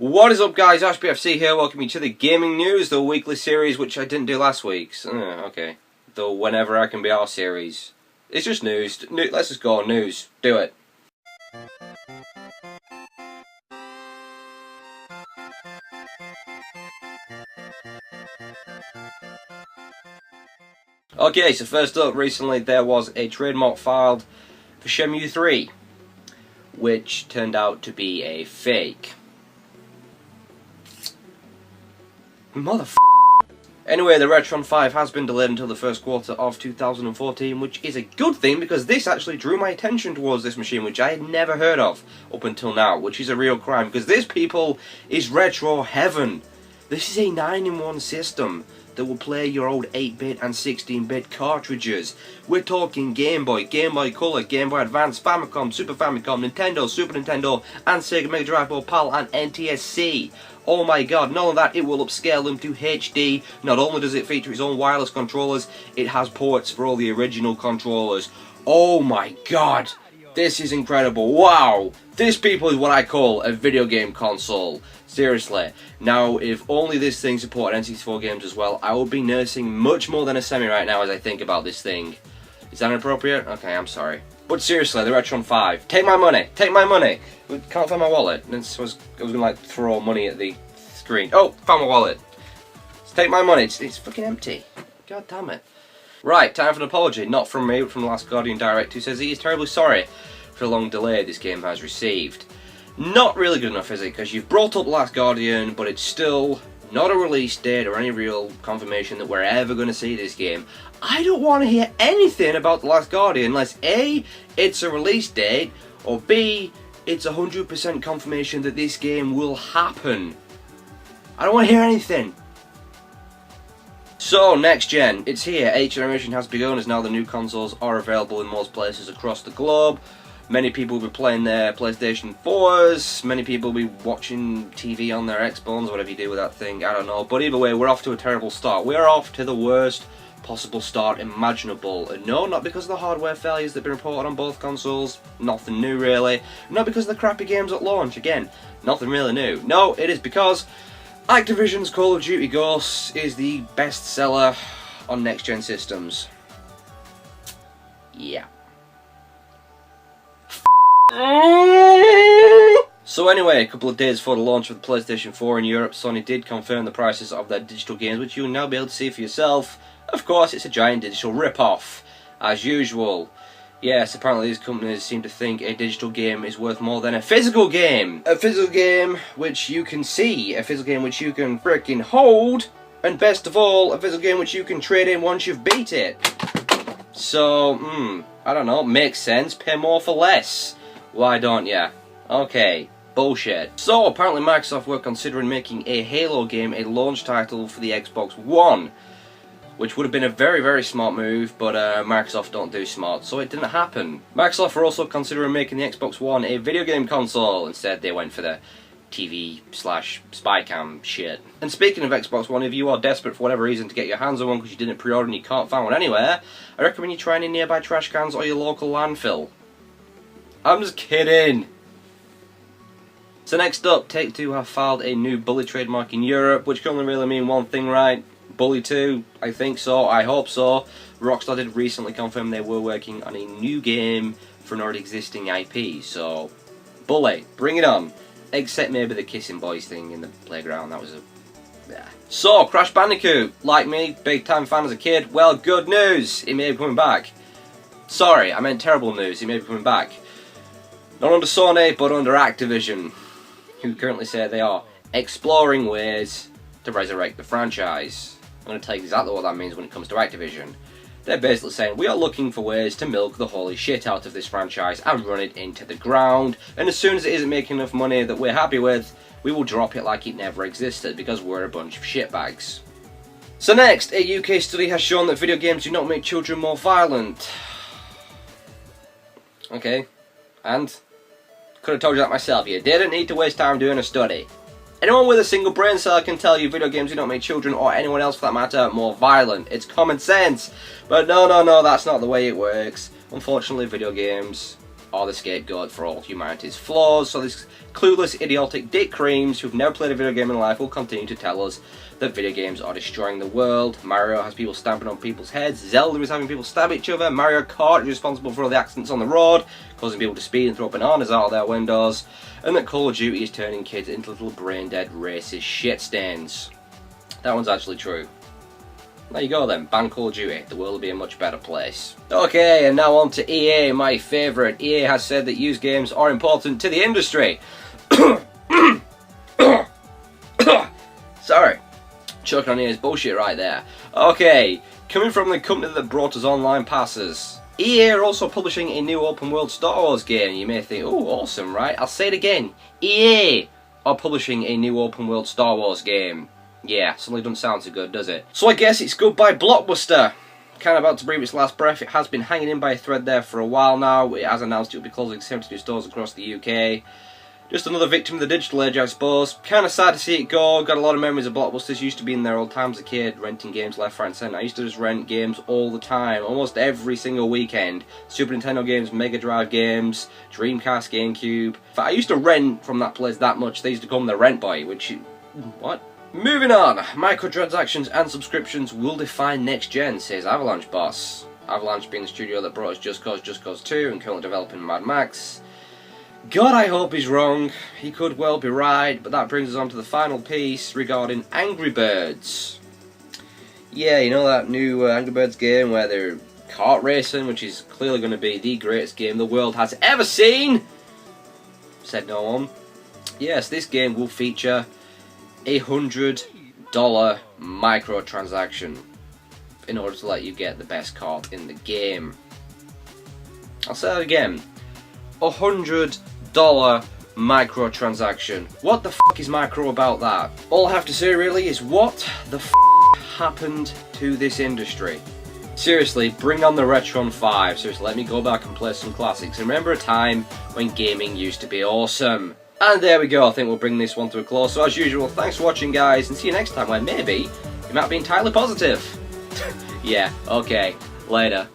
What is up, guys? Ashbfc here, welcome you to the gaming news, the weekly series which I didn't do last week. Okay. The whenever I can be our series. It's just news. Let's just go on news. Do it. Okay, so first up, recently there was a trademark filed for Shenmue 3, which turned out to be a fake. Motherf***. Anyway, the Retron 5 has been delayed until the first quarter of 2014, which is a good thing because this actually drew my attention towards this machine, which I had never heard of up until now, which is a real crime, because this, people, is retro heaven. This is a 9-in-1 system that will play your old 8-bit and 16-bit cartridges. We're talking Game Boy, Game Boy Color, Game Boy Advance, Famicom, Super Famicom, Nintendo, Super Nintendo, and Sega Mega Drive, PAL, and NTSC. Oh my god, not only that, it will upscale them to HD. Not only does it feature its own wireless controllers, it has ports for all the original controllers. Oh my god, this is incredible. Wow, this, people, is what I call a video game console. Seriously. Now, if only this thing supported N64 games as well, I would be nursing much more than a semi right now as I think about this thing. Is that inappropriate? Okay, I'm sorry. But seriously, the Retron 5. Take my money! Take my money! Can't find my wallet. I was gonna like throw money at the screen. Oh, found my wallet. Let's take my money. It's fucking empty. God damn it. Right, time for an apology. Not from me, but from the Last Guardian Direct, who says he is terribly sorry for the long delay this game has received. Not really good enough, is it? Because you've brought up Last Guardian, but it's still not a release date or any real confirmation that we're ever going to see this game. I don't want to hear anything about The Last Guardian unless A, it's a release date, or B, it's 100% confirmation that this game will happen. I don't want to hear anything. So, next gen, it's here. 8th generation has begun as now the new consoles are available in most places across the globe. Many people will be playing their PlayStation 4s, many people will be watching TV on their Xbox, whatever you do with that thing, I don't know. But either way, we're off to a terrible start. We're off to the worst possible start imaginable. And no, not because of the hardware failures that have been reported on both consoles, nothing new really. Not because of the crappy games at launch, again, nothing really new. No, it is because Activision's Call of Duty Ghosts is the best seller on next gen systems. Yeah. So anyway, a couple of days before the launch of the PlayStation 4 in Europe, Sony did confirm the prices of their digital games, which you will now be able to see for yourself. Of course, it's a giant digital rip-off, as usual. Yes, apparently these companies seem to think a digital game is worth more than a physical game. A physical game which you can see, a physical game which you can frickin' hold, and best of all, a physical game which you can trade in once you've beat it. So, I don't know, makes sense, pay more for less. Why don't ya? Okay, bullshit. So, apparently Microsoft were considering making a Halo game a launch title for the Xbox One, which would have been a very, very smart move, but Microsoft don't do smart, so it didn't happen. Microsoft were also considering making the Xbox One a video game console. Instead, they went for the TV/spycam shit. And speaking of Xbox One, if you are desperate for whatever reason to get your hands on one because you didn't pre-order and you can't find one anywhere, I recommend you try any nearby trash cans or your local landfill. I'm just kidding. So next up, Take-Two have filed a new Bully trademark in Europe, which can only really mean one thing, right? Bully 2, I think so, I hope so. Rockstar did recently confirm they were working on a new game for an already existing IP, so Bully, bring it on. Except maybe the kissing boys thing in the playground, that was a... yeah. So, Crash Bandicoot, like me, big time fan as a kid, well, good news, it may be coming back. Sorry, I meant terrible news, it may be coming back. Not under Sony, but under Activision, who currently say they are exploring ways to resurrect the franchise. I'm going to tell you exactly what that means when it comes to Activision. They're basically saying, we are looking for ways to milk the holy shit out of this franchise and run it into the ground, and as soon as it isn't making enough money that we're happy with, we will drop it like it never existed, because we're a bunch of shitbags. So next, a UK study has shown that video games do not make children more violent. Okay, and? Could have told you that myself, you didn't need to waste time doing a study. Anyone with a single brain cell can tell you video games do not make children, or anyone else for that matter, more violent. It's common sense. But no, that's not the way it works. Unfortunately, video games are the scapegoat for all humanity's flaws. So these clueless, idiotic dick creams who've never played a video game in life will continue to tell us that video games are destroying the world. Mario has people stamping on people's heads, Zelda is having people stab each other, Mario Kart is responsible for all the accidents on the road, causing people to speed and throw bananas out of their windows, and that Call of Duty is turning kids into little brain-dead racist shit stains. That one's actually true. There you go then, ban Call of Duty, the world will be a much better place. Okay, and now on to EA, my favourite. EA has said that used games are important to the industry. Sorry, choking on EA's bullshit right there. Okay, coming from the company that brought us online passes, EA are also publishing a new open world Star Wars game. You may think, oh awesome, right? I'll say it again, EA are publishing a new open world Star Wars game. Yeah, suddenly doesn't sound so good, does it? So I guess it's goodbye Blockbuster. Kind of about to breathe its last breath. It has been hanging in by a thread there for a while now. It has announced it will be closing 72 stores across the UK. Just another victim of the digital age, I suppose. Kind of sad to see it go. Got a lot of memories of Blockbusters. Used to be in there old times as a kid, renting games left, right and centre. I used to just rent games all the time, almost every single weekend. Super Nintendo games, Mega Drive games, Dreamcast, GameCube. In fact, I used to rent from that place that much. They used to call me the Rent Boy, which... what? Moving on, microtransactions and subscriptions will define next gen, says Avalanche boss. Avalanche being the studio that brought us Just Cause 2 and currently developing Mad Max. God, I hope he's wrong. He could well be right, but that brings us on to the final piece regarding Angry Birds. Yeah, you know that new Angry Birds game where they're kart racing, which is clearly going to be the greatest game the world has ever seen? Said no one. Yes, this game will feature $100 microtransaction in order to let you get the best card in the game. I'll say that again. $100 microtransaction. What the f*** is micro about that? All I have to say really is what the f*** happened to this industry? Seriously, bring on the Retron 5. Seriously, let me go back and play some classics. Remember a time when gaming used to be awesome. And there we go, I think we'll bring this one to a close. So as usual, thanks for watching guys, and see you next time when maybe you might be entirely positive. Yeah, okay, later.